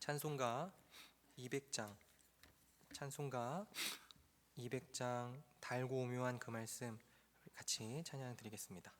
찬송가 200장 찬송가 200장 달고 오묘한 그 말씀 같이 찬양 드리겠습니다.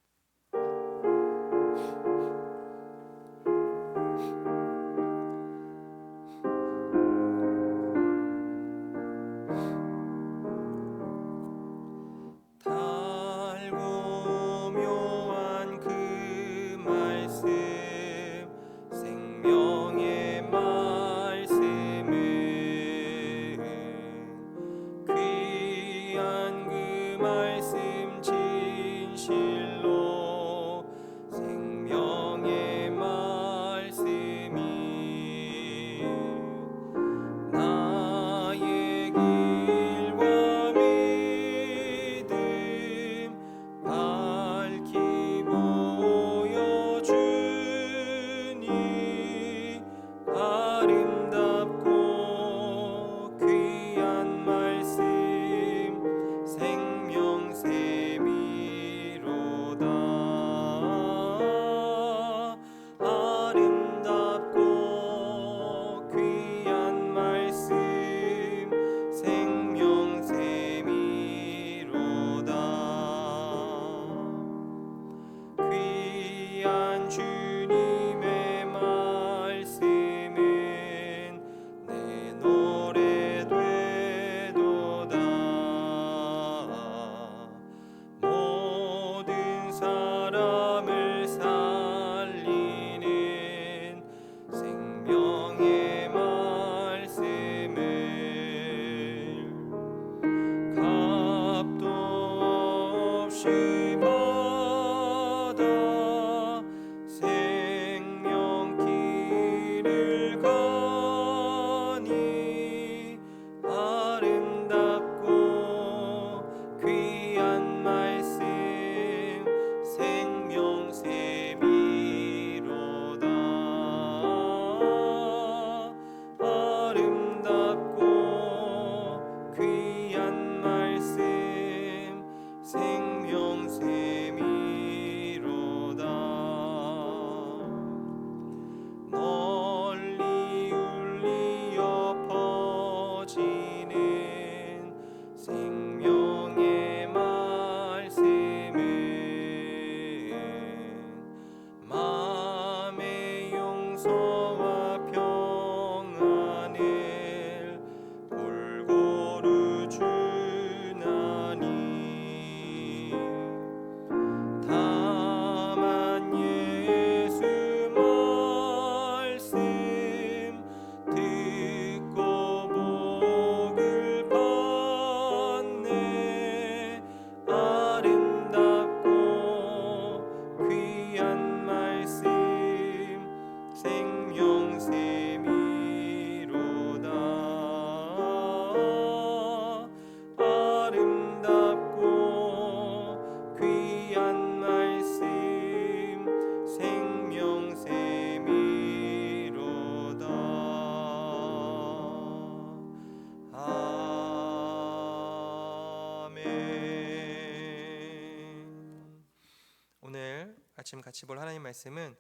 오늘 아침 같이 볼 하나님 말씀은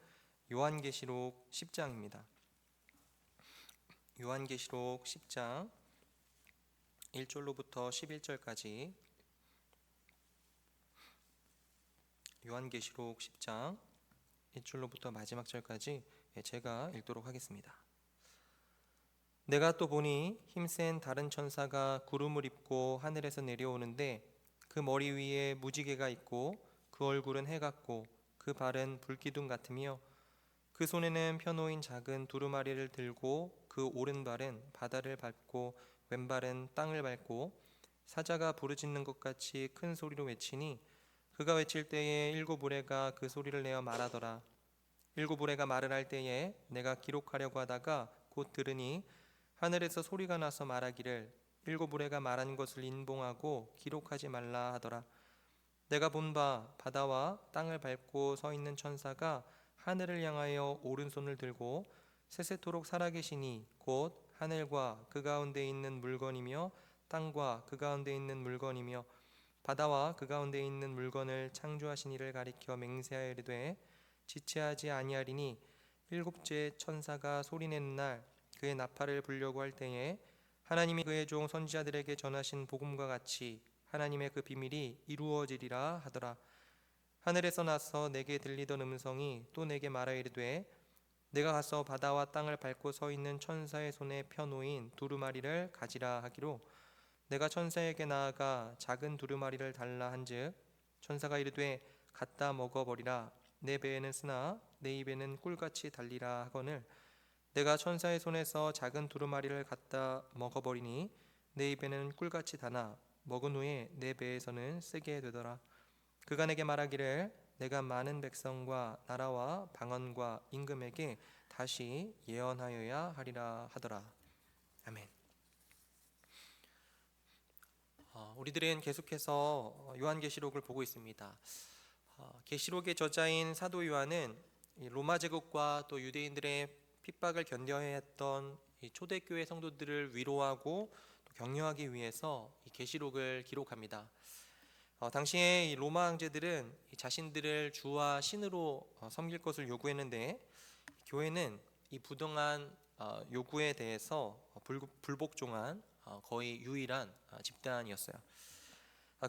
요한계시록 10장입니다. 요한계시록 10장 1절로부터 11절까지 요한계시록 10장 1절로부터 마지막 절까지 제가 읽도록 하겠습니다. 내가 또 보니 힘센 다른 천사가 구름을 입고 하늘에서 내려오는데 그 머리 위에 무지개가 있고 그 얼굴은 해 같고 그 발은 불기둥 같으며 그 손에는 펴놓인 작은 두루마리를 들고 그 오른발은 바다를 밟고 왼발은 땅을 밟고 사자가 부르짖는 것 같이 큰 소리로 외치니 그가 외칠 때에 일곱 우레가 그 소리를 내어 말하더라. 일곱 우레가 말을 할 때에 내가 기록하려고 하다가 곧 들으니 하늘에서 소리가 나서 말하기를 일곱 우레가 말한 것을 인봉하고 기록하지 말라 하더라. 내가 본 바 바다와 땅을 밟고 서 있는 천사가 하늘을 향하여 오른손을 들고 세세토록 살아계시니 곧 하늘과 그 가운데 있는 물건이며 땅과 그 가운데 있는 물건이며 바다와 그 가운데 있는 물건을 창조하신 이를 가리켜 맹세하여 이르되 지체하지 아니하리니 일곱째 천사가 소리내는 날 그의 나팔을 불려고 할 때에 하나님이 그의 종 선지자들에게 전하신 복음과 같이 하나님의 그 비밀이 이루어지리라 하더라. 하늘에서 나서 내게 들리던 음성이 또 내게 말하 이르되 내가 가서 바다와 땅을 밟고 서 있는 천사의 손에 펴놓인 두루마리를 가지라 하기로 내가 천사에게 나아가 작은 두루마리를 달라 한즉 천사가 이르되 갖다 먹어버리라. 내 배에는 쓰나 내 입에는 꿀같이 달리라 하거늘 내가 천사의 손에서 작은 두루마리를 갖다 먹어버리니 내 입에는 꿀같이 다나 먹은 후에 내 배에서는 쓰게 되더라. 그가 내게 말하기를 내가 많은 백성과 나라와 방언과 임금에게 다시 예언하여야 하리라 하더라. 아멘. 우리들은 계속해서 요한계시록을 보고 있습니다. 계시록의 저자인 사도 요한은 로마 제국과 또 유대인들의 핍박을 견뎌야 했던 초대교회 성도들을 위로하고 또 격려하기 위해서 이 계시록을 기록합니다. 당시에 이 로마 황제들은 자신들을 주와 신으로 섬길 것을 요구했는데 교회는 이 부당한 요구에 대해서 불복종한 거의 유일한 집단이었어요.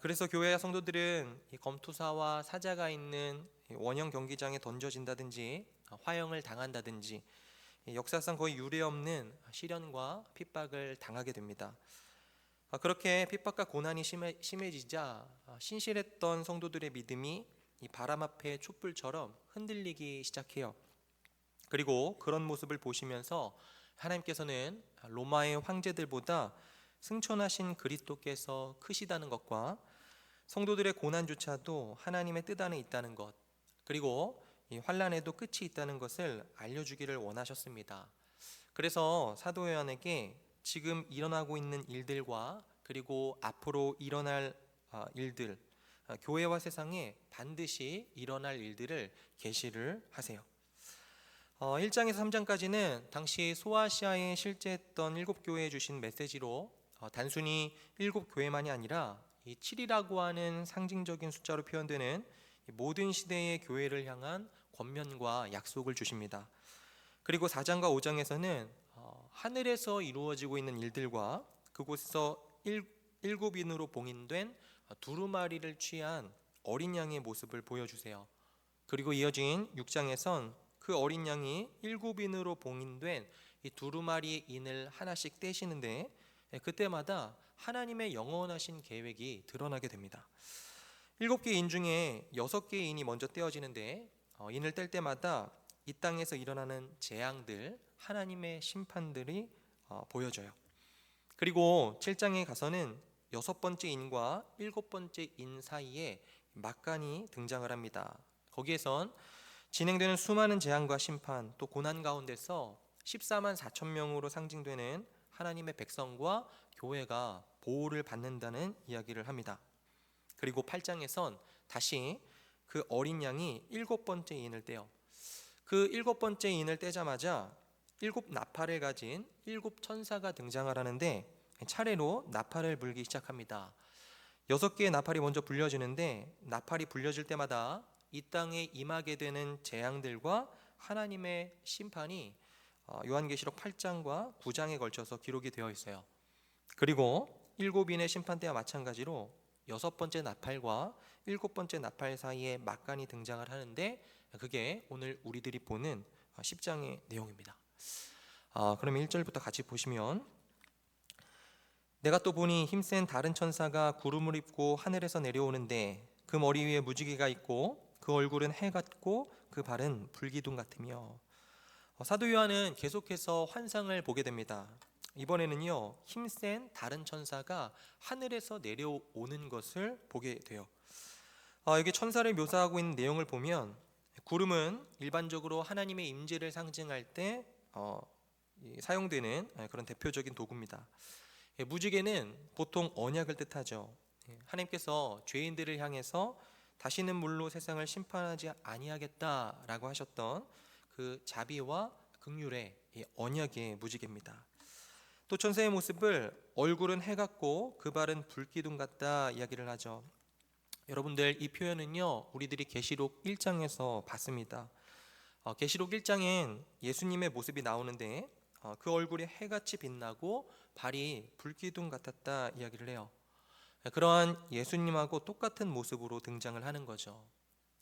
그래서 교회 성도들은 이 검투사와 사자가 있는 원형 경기장에 던져진다든지 화형을 당한다든지 역사상 거의 유례없는 시련과 핍박을 당하게 됩니다. 그렇게 핍박과 고난이 심해지자 신실했던 성도들의 믿음이 이 바람 앞에 촛불처럼 흔들리기 시작해요. 그리고 그런 모습을 보시면서 하나님께서는 로마의 황제들보다 승천하신 그리스도께서 크시다는 것과 성도들의 고난조차도 하나님의 뜻 안에 있다는 것, 그리고 이 환난에도 끝이 있다는 것을 알려주기를 원하셨습니다. 그래서 사도 요한에게 지금 일어나고 있는 일들과 그리고 앞으로 일어날 일들, 교회와 세상에 반드시 일어날 일들을 계시를 하세요. 1장에서 3장까지는 당시 소아시아에 실제했던 7교회에 주신 메시지로 단순히 7교회만이 아니라 이 7이라고 하는 상징적인 숫자로 표현되는 모든 시대의 교회를 향한 권면과 약속을 주십니다. 그리고 4장과 5장에서는 하늘에서 이루어지고 있는 일들과 그곳에서 7인으로 봉인된 두루마리를 취한 어린 양의 모습을 보여주세요. 그리고 이어진 6장에선 그 어린 양이 7인으로 봉인된 이 두루마리의 인을 하나씩 떼시는데 그때마다 하나님의 영원하신 계획이 드러나게 됩니다. 7개의 인 중에 6개의 인이 먼저 떼어지는데 인을 뗄 때마다 이 땅에서 일어나는 재앙들, 하나님의 심판들이 보여져요. 그리고 7장에 가서는 6번째 인과 7번째 인 사이에 막간이 등장을 합니다. 거기에선 진행되는 수많은 재앙과 심판, 또 고난 가운데서 14만 4천 명으로 상징되는 하나님의 백성과 교회가 보호를 받는다는 이야기를 합니다. 그리고 8장에선 다시 그 어린 양이 7번째 인을 떼요. 그 7번째 인을 떼자마자 7 나팔을 가진 7 천사가 등장을 하는데 차례로 나팔을 불기 시작합니다. 6개의 나팔이 먼저 불려지는데 나팔이 불려질 때마다 이 땅에 임하게 되는 재앙들과 하나님의 심판이 요한계시록 8장과 9장에 걸쳐서 기록이 되어 있어요. 그리고 7인의 심판 때와 마찬가지로 6번째 나팔과 7번째 나팔 사이에 막간이 등장을 하는데 그게 오늘 우리들이 보는 10장의 내용입니다. 그러면 1절부터 같이 보시면 내가 또 보니 힘센 다른 천사가 구름을 입고 하늘에서 내려오는데 그 머리 위에 무지개가 있고 그 얼굴은 해 같고 그 발은 불기둥 같으며 사도 요한은 계속해서 환상을 보게 됩니다. 이번에는요 힘센 다른 천사가 하늘에서 내려오는 것을 보게 돼요. 여기 천사를 묘사하고 있는 내용을 보면 구름은 일반적으로 하나님의 임재를 상징할 때 사용되는 그런 대표적인 도구입니다. 무지개는 보통 언약을 뜻하죠. 하나님께서 죄인들을 향해서 다시는 물로 세상을 심판하지 아니하겠다라고 하셨던 그 자비와 긍휼의 언약의 무지개입니다. 또 천사의 모습을 얼굴은 해 같고 그 발은 불기둥 같다 이야기를 하죠. 여러분들 이 표현은요 우리들이 계시록 1장에서 봤습니다. 계시록 1장엔 예수님의 모습이 나오는데 그 얼굴이 해같이 빛나고 발이 불기둥 같았다 이야기를 해요. 그러한 예수님하고 똑같은 모습으로 등장을 하는 거죠.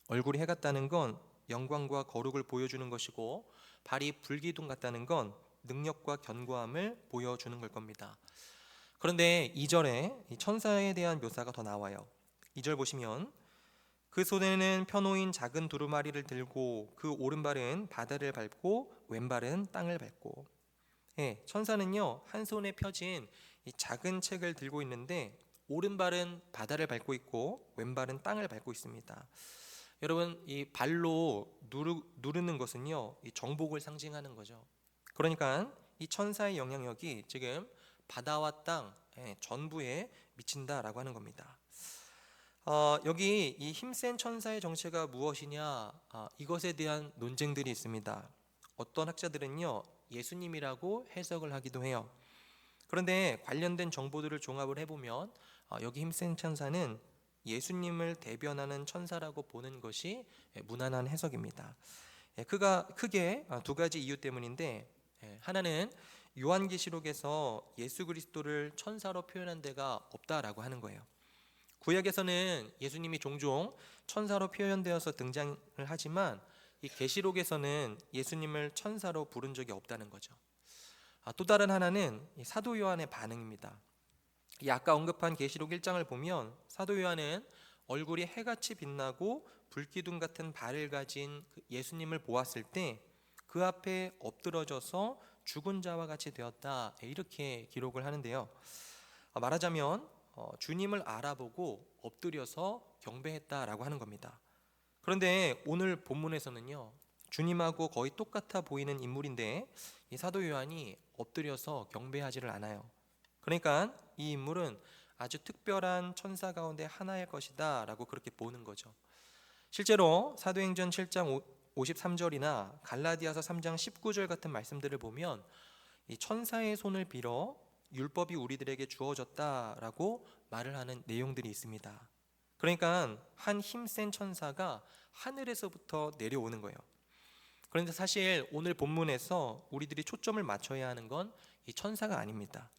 얼굴이 해 같다는 건 영광과 거룩을 보여주는 것이고, 발이 불기둥 같다는 건 능력과 견고함을 보여주는 걸 겁니다. 그런데 2절에 이 천사에 대한 묘사가 더 나와요. 2절 보시면 그 손에는 펴놓인 작은 두루마리를 들고 그 오른발은 바다를 밟고 왼발은 땅을 밟고. 천사는요, 한 손에 펴진 이 작은 책을 들고 있는데 오른발은 바다를 밟고 있고 왼발은 땅을 밟고 있습니다. 여러분, 이 발로 누르는 것은요, 이 정복을 상징하는 거죠. 그러니까 이 천사의 영향력이 지금 바다와 땅 전부에 미친다라고 하는 겁니다. 여기 이 힘센 천사의 정체가 무엇이냐, 이것에 대한 논쟁들이 있습니다. 어떤 학자들은요, 예수님이라고 해석을 하기도 해요. 그런데 관련된 정보들을 종합을 해보면 여기 힘센 천사는 예수님을 대변하는 천사라고 보는 것이 무난한 해석입니다. 그가 크게 두 가지 이유 때문인데, 하나는 요한계시록에서 예수 그리스도를 천사로 표현한 데가 없다라고 하는 거예요. 구약에서는 예수님이 종종 천사로 표현되어서 등장을 하지만 이 계시록에서는 예수님을 천사로 부른 적이 없다는 거죠. 또 다른 하나는 사도 요한의 반응입니다. 이 아까 언급한 계시록 1장을 보면 사도 요한은 얼굴이 해같이 빛나고 불기둥 같은 발을 가진 예수님을 보았을 때 그 앞에 엎드러져서 죽은 자와 같이 되었다, 이렇게 기록을 하는데요. 말하자면 주님을 알아보고 엎드려서 경배했다라고 하는 겁니다. 그런데 오늘 본문에서는요, 주님하고 거의 똑같아 보이는 인물인데 이 사도 요한이 엎드려서 경배하지를 않아요. 그러니까 이 인물은 아주 특별한 천사 가운데 하나일 것이다 라고 그렇게 보는 거죠. 실제로 사도행전 7장 53절이나 갈라디아서 3장 19절 같은 말씀들을 보면 이 천사의 손을 빌어 율법이 우리들에게 주어졌다라고 말을 하는 내용들이 있습니다. 그러니까 한 힘센 천사가 하늘에서부터 내려오는 거예요. 그런데 사실 오늘 본문에서 우리들이 초점을 맞춰야 하는 건 이 천사가 아닙니다.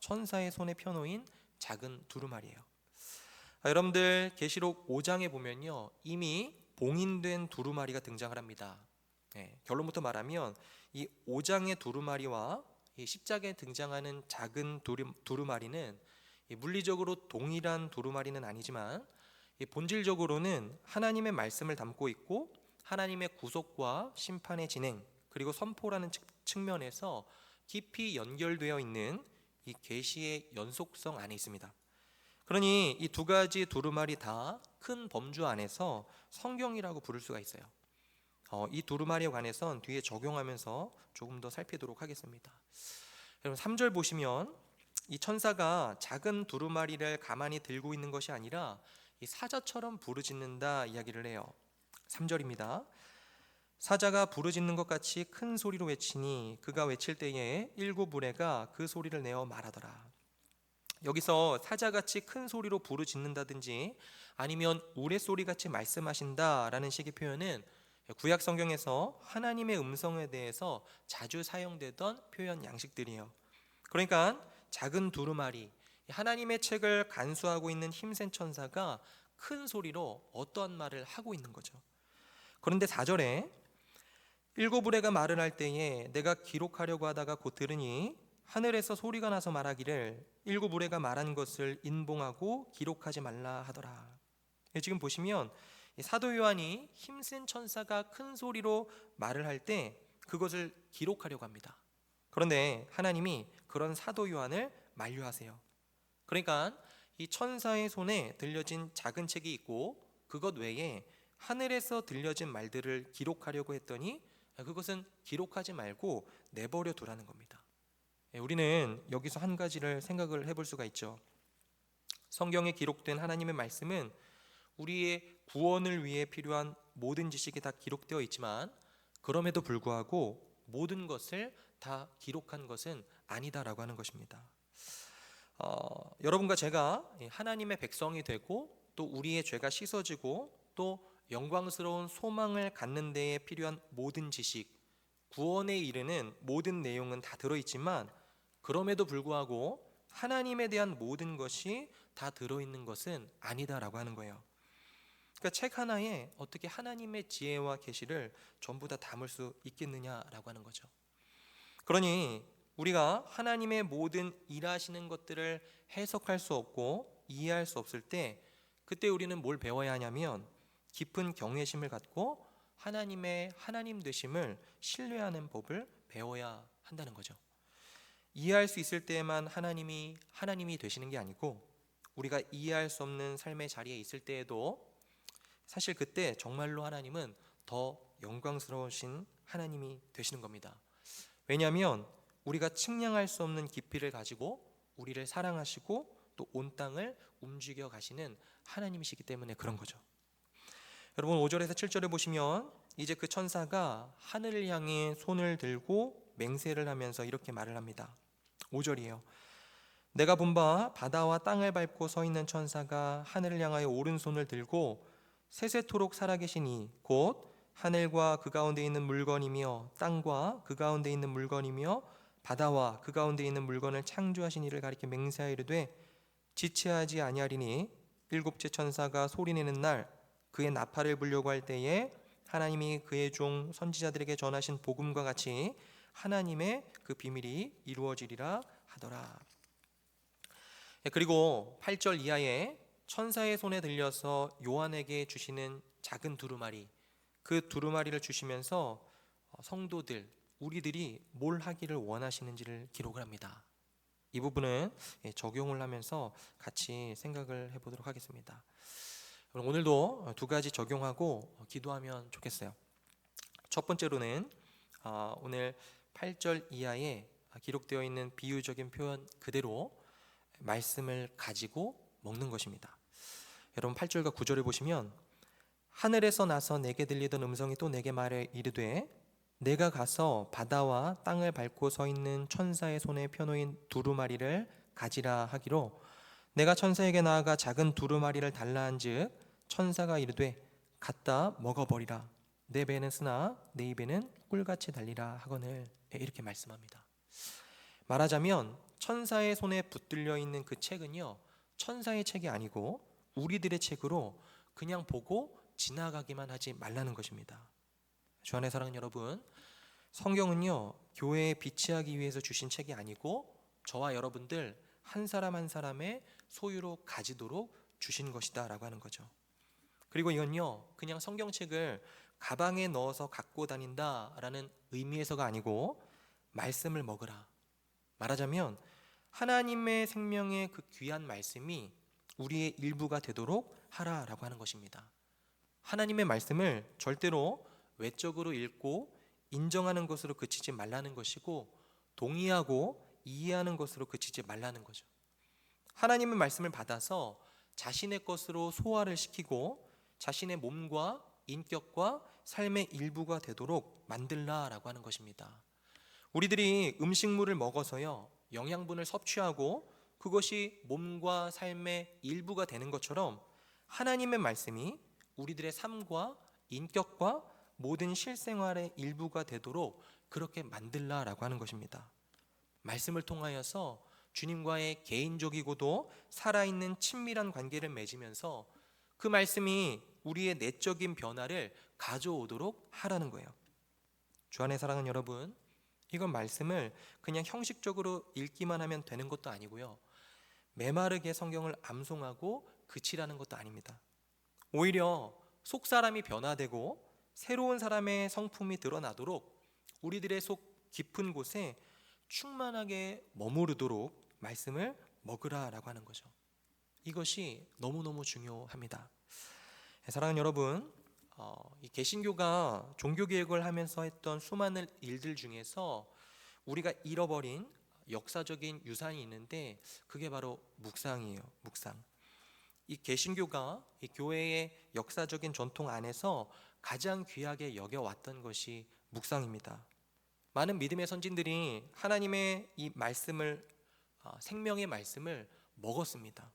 천사의 손에 펴놓인 작은 두루마리예요. 여러분들 계시록 5장에 보면요, 이미 봉인된 두루마리가 등장을 합니다. 결론부터 말하면 이 5장의 두루마리와 이 10장에 등장하는 작은 두루마리는 물리적으로 동일한 두루마리는 아니지만 본질적으로는 하나님의 말씀을 담고 있고 하나님의 구속과 심판의 진행 그리고 선포라는 측면에서 깊이 연결되어 있는 이 계시의 연속성 안에 있습니다. 그러니 이 두 가지 두루마리 다 큰 범주 안에서 성경이라고 부를 수가 있어요. 이 두루마리에 관해선 뒤에 적용하면서 조금 더 살피도록 하겠습니다. 여러분 3절 보시면 이 천사가 작은 두루마리를 가만히 들고 있는 것이 아니라 이 사자처럼 부르짖는다 이야기를 해요. 3절입니다. 사자가 부르짖는 것 같이 큰 소리로 외치니 그가 외칠 때에 일곱 무리가 그 소리를 내어 말하더라. 여기서 사자같이 큰 소리로 부르짖는다든지 아니면 우레소리같이 말씀하신다라는 식의 표현은 구약 성경에서 하나님의 음성에 대해서 자주 사용되던 표현 양식들이에요. 그러니까 작은 두루마리, 하나님의 책을 간수하고 있는 힘센 천사가 큰 소리로 어떠한 말을 하고 있는 거죠. 그런데 4절에 일곱 무리가 말을 할 때에 내가 기록하려고 하다가 곧 들으니 하늘에서 소리가 나서 말하기를 일곱 무리가 말한 것을 인봉하고 기록하지 말라 하더라. 지금 보시면 사도 요한이 힘센 천사가 큰 소리로 말을 할 때 그것을 기록하려고 합니다. 그런데 하나님이 그런 사도 요한을 만류하세요. 그러니까 이 천사의 손에 들려진 작은 책이 있고 그것 외에 하늘에서 들려진 말들을 기록하려고 했더니 그것은 기록하지 말고 내버려 두라는 겁니다. 우리는 여기서 한 가지를 생각을 해볼 수가 있죠. 성경에 기록된 하나님의 말씀은 우리의 구원을 위해 필요한 모든 지식이 다 기록되어 있지만 그럼에도 불구하고 모든 것을 다 기록한 것은 아니다라고 하는 것입니다. 여러분과 제가 하나님의 백성이 되고 또 우리의 죄가 씻어지고 또 영광스러운 소망을 갖는 데에 필요한 모든 지식, 구원에 이르는 모든 내용은 다 들어있지만 그럼에도 불구하고 하나님에 대한 모든 것이 다 들어있는 것은 아니다라고 하는 거예요. 그러니까 책 하나에 어떻게 하나님의 지혜와 계시를 전부 다 담을 수 있겠느냐라고 하는 거죠. 그러니 우리가 하나님의 모든 일하시는 것들을 해석할 수 없고 이해할 수 없을 때 그때 우리는 뭘 배워야 하냐면 깊은 경외심을 갖고 하나님의 하나님 되심을 신뢰하는 법을 배워야 한다는 거죠. 이해할 수 있을 때에만 하나님이 되시는 게 아니고 우리가 이해할 수 없는 삶의 자리에 있을 때에도 사실 그때 정말로 하나님은 더 영광스러우신 하나님이 되시는 겁니다. 왜냐하면 우리가 측량할 수 없는 깊이를 가지고 우리를 사랑하시고 또 온 땅을 움직여 가시는 하나님이시기 때문에 그런 거죠. 여러분 5절에서 7절을 보시면 이제 그 천사가 하늘을 향해 손을 들고 맹세를 하면서 이렇게 말을 합니다. 5절이에요. 내가 본 바 바다와 땅을 밟고 서 있는 천사가 하늘을 향하여 오른손을 들고 세세토록 살아계시니 곧 하늘과 그 가운데 있는 물건이며 땅과 그 가운데 있는 물건이며 바다와 그 가운데 있는 물건을 창조하신 이를 가리켜 맹세하여 이르되 지체하지 아니하리니 일곱째 천사가 소리내는 날 그의 나팔을 불려고 할 때에 하나님이 그의 종 선지자들에게 전하신 복음과 같이 하나님의 그 비밀이 이루어지리라 하더라. 그리고 8절 이하에 천사의 손에 들려서 요한에게 주시는 작은 두루마리, 그 두루마리를 주시면서 성도들, 우리들이 뭘 하기를 원하시는지를 기록을 합니다. 이 부분은 적용을 하면서 같이 생각을 해보도록 하겠습니다. 오늘도 두 가지 적용하고 기도하면 좋겠어요. 첫 번째로는 오늘 8절 이하에 기록되어 있는 비유적인 표현 그대로 말씀을 가지고 먹는 것입니다. 여러분 8절과 9절을 보시면 하늘에서 나서 내게 들리던 음성이 또 내게 말해 이르되 내가 가서 바다와 땅을 밟고 서 있는 천사의 손에 펴놓인 두루마리를 가지라 하기로 내가 천사에게 나아가 작은 두루마리를 달라 한즉 천사가 이르되 갖다 먹어버리라 내 배는 쓰나 내 입에는 꿀같이 달리라 하거늘. 이렇게 말씀합니다. 말하자면 천사의 손에 붙들려 있는 그 책은요 천사의 책이 아니고 우리들의 책으로 그냥 보고 지나가기만 하지 말라는 것입니다. 주 안의 사랑하는 여러분, 성경은요 교회에 비치하기 위해서 주신 책이 아니고 저와 여러분들 한 사람 한 사람의 소유로 가지도록 주신 것이다 라고 하는 거죠. 그리고 이건요 그냥 성경책을 가방에 넣어서 갖고 다닌다 라는 의미에서가 아니고 말씀을 먹으라, 말하자면 하나님의 생명의 그 귀한 말씀이 우리의 일부가 되도록 하라라고 하는 것입니다. 하나님의 말씀을 절대로 외적으로 읽고 인정하는 것으로 그치지 말라는 것이고 동의하고 이해하는 것으로 그치지 말라는 거죠. 하나님의 말씀을 받아서 자신의 것으로 소화를 시키고 자신의 몸과 인격과 삶의 일부가 되도록 만들라라고 하는 것입니다. 우리들이 음식물을 먹어서요 영양분을 섭취하고 그것이 몸과 삶의 일부가 되는 것처럼 하나님의 말씀이 우리들의 삶과 인격과 모든 실생활의 일부가 되도록 그렇게 만들라라고 하는 것입니다. 말씀을 통하여서 주님과의 개인적이고도 살아있는 친밀한 관계를 맺으면서 그 말씀이 우리의 내적인 변화를 가져오도록 하라는 거예요. 주 안의 사랑하는 여러분, 이건 말씀을 그냥 형식적으로 읽기만 하면 되는 것도 아니고요 메마르게 성경을 암송하고 그치라는 것도 아닙니다. 오히려 속 사람이 변화되고 새로운 사람의 성품이 드러나도록 우리들의 속 깊은 곳에 충만하게 머무르도록 말씀을 먹으라라고 하는 거죠. 이것이 너무너무 중요합니다. 사랑하는 여러분, 이 개신교가 종교개혁을 하면서 했던 수많은 일들 중에서 우리가 잃어버린 역사적인 유산이 있는데 그게 바로 묵상이에요. 묵상. 이 개신교가 이 교회의 역사적인 전통 안에서 가장 귀하게 여겨왔던 것이 묵상입니다. 많은 믿음의 선진들이 하나님의 이 말씀을 생명의 말씀을 먹었습니다.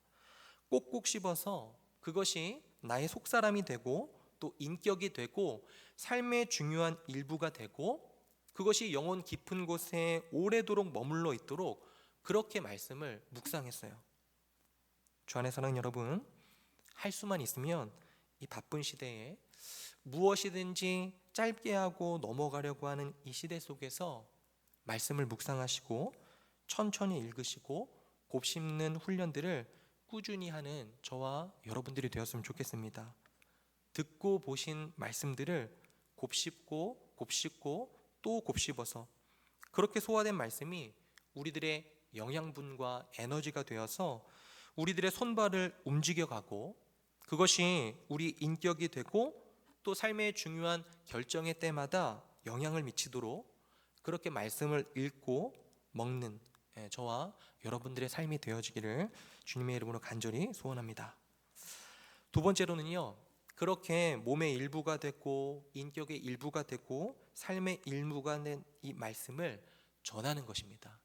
꼭꼭 씹어서 그것이 나의 속사람이 되고 또 인격이 되고 삶의 중요한 일부가 되고 그것이 영혼 깊은 곳에 오래도록 머물러 있도록 그렇게 말씀을 묵상했어요. 주 안에 사랑하는 여러분, 할 수만 있으면 이 바쁜 시대에 무엇이든지 짧게 하고 넘어가려고 하는 이 시대 속에서 말씀을 묵상하시고 천천히 읽으시고 곱씹는 훈련들을 꾸준히 하는 저와 여러분들이 되었으면 좋겠습니다. 듣고 보신 말씀들을 곱씹고 또 곱씹어서 그렇게 소화된 말씀이 우리들의 영양분과 에너지가 되어서 우리들의 손발을 움직여가고 그것이 우리 인격이 되고 또 삶의 중요한 결정의 때마다 영향을 미치도록 그렇게 말씀을 읽고 먹는 저와 여러분들의 삶이 되어지기를 주님의 이름으로 간절히 소원합니다. 두 번째로는요, 그렇게 몸의 일부가 되고 인격의 일부가 되고 삶의 일부가 된 이 말씀을 전하는 것입니다.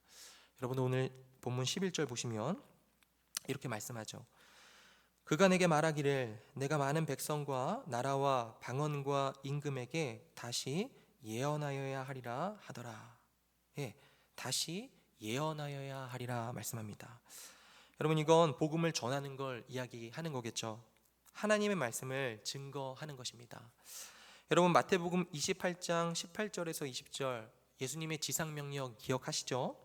여러분, 오늘 본문 11절 보시면 이렇게 말씀하죠. 그가 내게 말하기를 내가 많은 백성과 나라와 방언과 임금에게 다시 예언하여야 하리라 하더라. 다시 예언하여야 하리라 말씀합니다. 여러분, 이건 복음을 전하는 걸 이야기하는 거겠죠. 하나님의 말씀을 증거하는 것입니다. 여러분, 마태복음 28장 18절에서 20절 예수님의 지상명령 기억하시죠?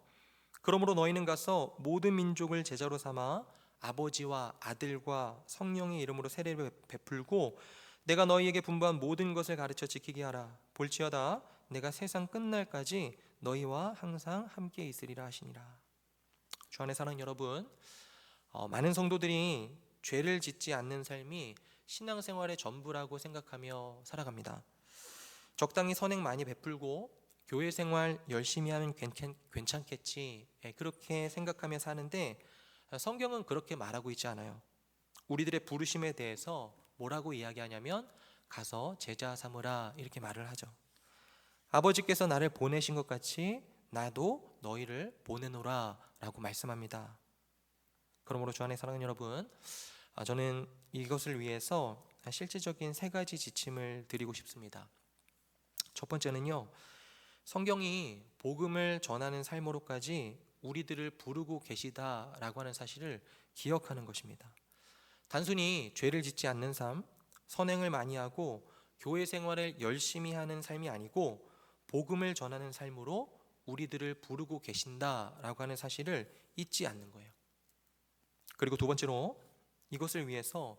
그러므로 너희는 가서 모든 민족을 제자로 삼아 아버지와 아들과 성령의 이름으로 세례를 베풀고 내가 너희에게 분부한 모든 것을 가르쳐 지키게 하라. 볼지어다 내가 세상 끝날까지 너희와 항상 함께 있으리라 하시니라. 주 안에 사랑하는 여러분, 많은 성도들이 죄를 짓지 않는 삶이 신앙생활의 전부라고 생각하며 살아갑니다. 적당히 선행 많이 베풀고 교회 생활 열심히 하면 괜찮겠지, 그렇게 생각하며 사는데 성경은 그렇게 말하고 있지 않아요. 우리들의 부르심에 대해서 뭐라고 이야기하냐면 가서 제자 삼으라 이렇게 말을 하죠. 아버지께서 나를 보내신 것 같이 나도 너희를 보내노라 라고 말씀합니다. 그러므로 주 안에 사랑하는 여러분, 저는 이것을 위해서 실질적인 세 가지 지침을 드리고 싶습니다. 첫 번째는요, 성경이 복음을 전하는 삶으로까지 우리들을 부르고 계시다라고 하는 사실을 기억하는 것입니다. 단순히 죄를 짓지 않는 삶, 선행을 많이 하고 교회 생활을 열심히 하는 삶이 아니고 복음을 전하는 삶으로 우리들을 부르고 계신다라고 하는 사실을 잊지 않는 거예요. 그리고 두 번째로 이것을 위해서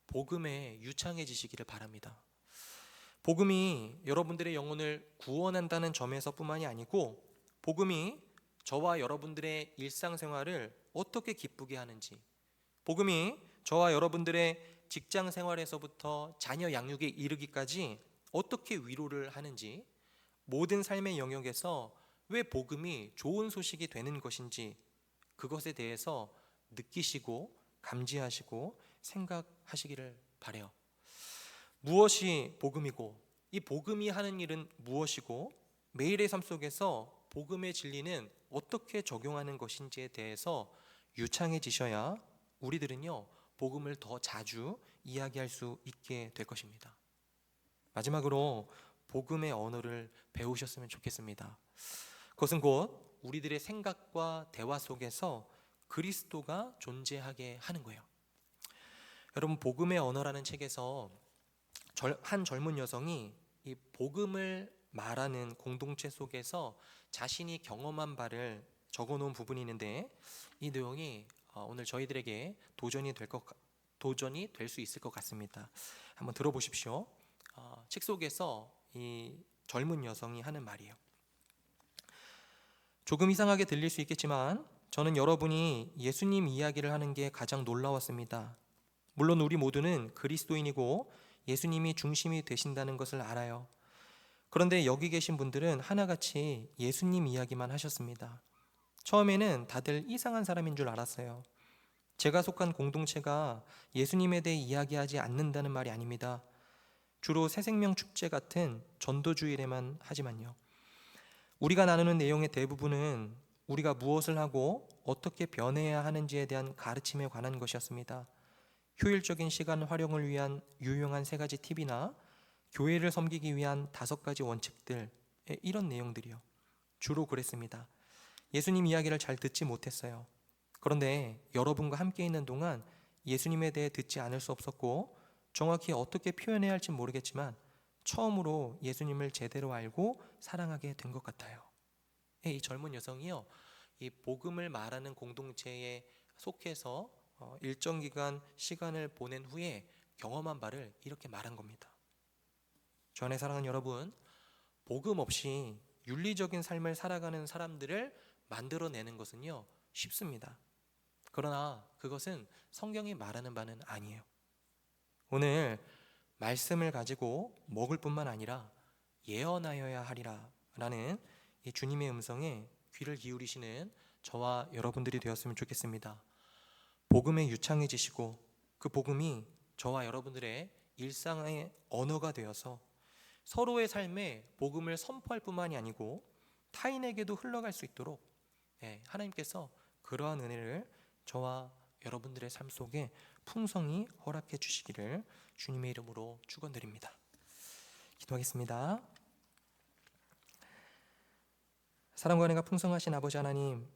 복음에 유창해지시기를 바랍니다. 복음이 여러분들의 영혼을 구원한다는 점에서 뿐만이 아니고 복음이 저와 여러분들의 일상생활을 어떻게 기쁘게 하는지, 복음이 저와 여러분들의 직장 생활에서부터 자녀 양육에 이르기까지 어떻게 위로를 하는지, 모든 삶의 영역에서 왜 복음이 좋은 소식이 되는 것인지 그것에 대해서 느끼시고 감지하시고 생각하시기를 바라요. 무엇이 복음이고 이 복음이 하는 일은 무엇이고 매일의 삶 속에서 복음의 진리는 어떻게 적용하는 것인지에 대해서 유창해지셔야 우리들은요 복음을 더 자주 이야기할 수 있게 될 것입니다. 마지막으로 복음의 언어를 배우셨으면 좋겠습니다. 그것은 곧 우리들의 생각과 대화 속에서 그리스도가 존재하게 하는 거예요. 여러분, 복음의 언어라는 책에서 한 젊은 여성이 이 복음을 말하는 공동체 속에서 자신이 경험한 바를 적어놓은 부분이 있는데 이 내용이 오늘 저희들에게 도전이 될 수 있을 것 같습니다. 한번 들어보십시오. 책 속에서 이 젊은 여성이 하는 말이에요. 조금 이상하게 들릴 수 있겠지만 저는 여러분이 예수님 이야기를 하는 게 가장 놀라웠습니다. 물론 우리 모두는 그리스도인이고 예수님이 중심이 되신다는 것을 알아요. 그런데 여기 계신 분들은 하나같이 예수님 이야기만 하셨습니다. 처음에는 다들 이상한 사람인 줄 알았어요. 제가 속한 공동체가 예수님에 대해 이야기하지 않는다는 말이 아닙니다. 주로 새생명 축제 같은 전도주일에만 하지만요. 우리가 나누는 내용의 대부분은 우리가 무엇을 하고 어떻게 변해야 하는지에 대한 가르침에 관한 것이었습니다. 효율적인 시간 활용을 위한 유용한 3가지 팁이나 교회를 섬기기 위한 5가지 원칙들, 이런 내용들이요. 주로 그랬습니다. 예수님 이야기를 잘 듣지 못했어요. 그런데 여러분과 함께 있는 동안 예수님에 대해 듣지 않을 수 없었고, 정확히 어떻게 표현해야 할지 모르겠지만 처음으로 예수님을 제대로 알고 사랑하게 된 것 같아요. 이 젊은 여성이요, 이 복음을 말하는 공동체에 속해서 일정 기간 시간을 보낸 후에 경험한 바를 이렇게 말한 겁니다. 주 안에 사랑하는 여러분, 복음 없이 윤리적인 삶을 살아가는 사람들을 만들어내는 것은요, 쉽습니다. 그러나 그것은 성경이 말하는 바는 아니에요. 오늘 말씀을 가지고 먹을 뿐만 아니라 예언하여야 하리라 라는 이 주님의 음성에 귀를 기울이시는 저와 여러분들이 되었으면 좋겠습니다. 복음에 유창해지시고 그 복음이 저와 여러분들의 일상의 언어가 되어서 서로의 삶에 복음을 선포할 뿐만이 아니고 타인에게도 흘러갈 수 있도록 하나님께서 그러한 은혜를 저와 여러분들의 삶 속에 풍성히 허락해 주시기를 주님의 이름으로 축원드립니다. 기도하겠습니다. 사랑과 은혜가 풍성하신 아버지 하나님,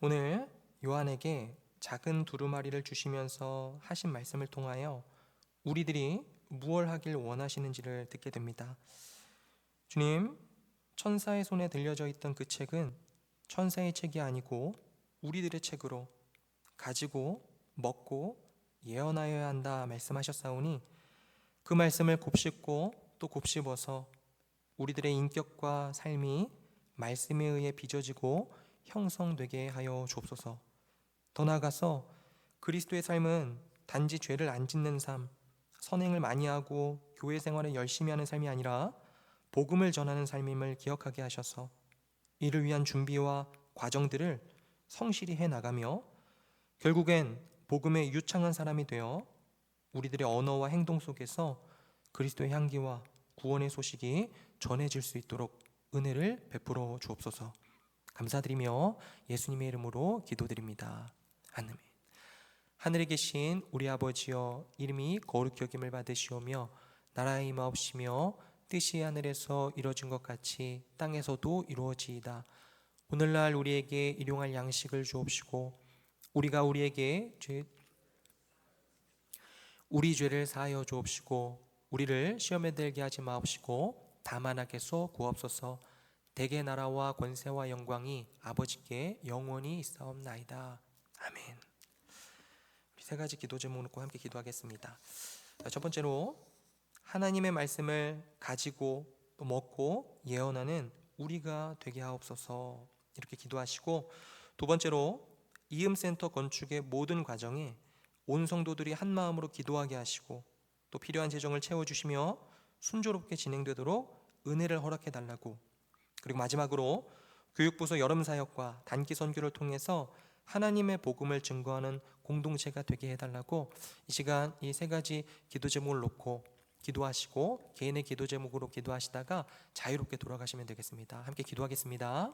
오늘 요한에게 작은 두루마리를 주시면서 하신 말씀을 통하여 우리들이 무엇을 하길 원하시는지를 듣게 됩니다. 주님, 천사의 손에 들려져 있던 그 책은 천사의 책이 아니고 우리들의 책으로 가지고 먹고 예언하여야 한다 말씀하셨사오니, 그 말씀을 곱씹고 또 곱씹어서 우리들의 인격과 삶이 말씀에 의해 빚어지고 형성되게 하여 주옵소서. 더 나아가서 그리스도의 삶은 단지 죄를 안 짓는 삶, 선행을 많이 하고 교회 생활을 열심히 하는 삶이 아니라 복음을 전하는 삶임을 기억하게 하셔서 이를 위한 준비와 과정들을 성실히 해나가며 결국엔 복음의 유창한 사람이 되어 우리들의 언어와 행동 속에서 그리스도의 향기와 구원의 소식이 전해질 수 있도록 은혜를 베풀어 주옵소서. 감사드리며 예수님의 이름으로 기도드립니다. 아멘. 하늘에 계신 우리 아버지여, 이름이 거룩히 여김을 받으시오며 나라의 임하옵시며 뜻이 하늘에서 이루어진 것 같이 땅에서도 이루어지이다. 오늘날 우리에게 일용할 양식을 주옵시고 우리가 우리에게 우리 죄를 사하여 주옵시고 우리를 시험에 들게 하지 마옵시고 다만 악에서 구하옵소서. 대개 나라와 권세와 영광이 아버지께 영원히 있사옵나이다. 아멘. 우리 세 가지 기도 제목 놓고 함께 기도하겠습니다. 첫 번째로, 하나님의 말씀을 가지고 또 먹고 예언하는 우리가 되게 하옵소서, 이렇게 기도하시고, 두 번째로 이음센터 건축의 모든 과정에 온 성도들이 한 마음으로 기도하게 하시고 또 필요한 재정을 채워주시며 순조롭게 진행되도록 은혜를 허락해 달라고, 그리고 마지막으로 교육부서 여름사역과 단기 선교를 통해서 하나님의 복음을 증거하는 공동체가 되게 해달라고, 이 시간 이 세 가지 기도 제목을 놓고 기도하시고 개인의 기도 제목으로 기도하시다가 자유롭게 돌아가시면 되겠습니다. 함께 기도하겠습니다.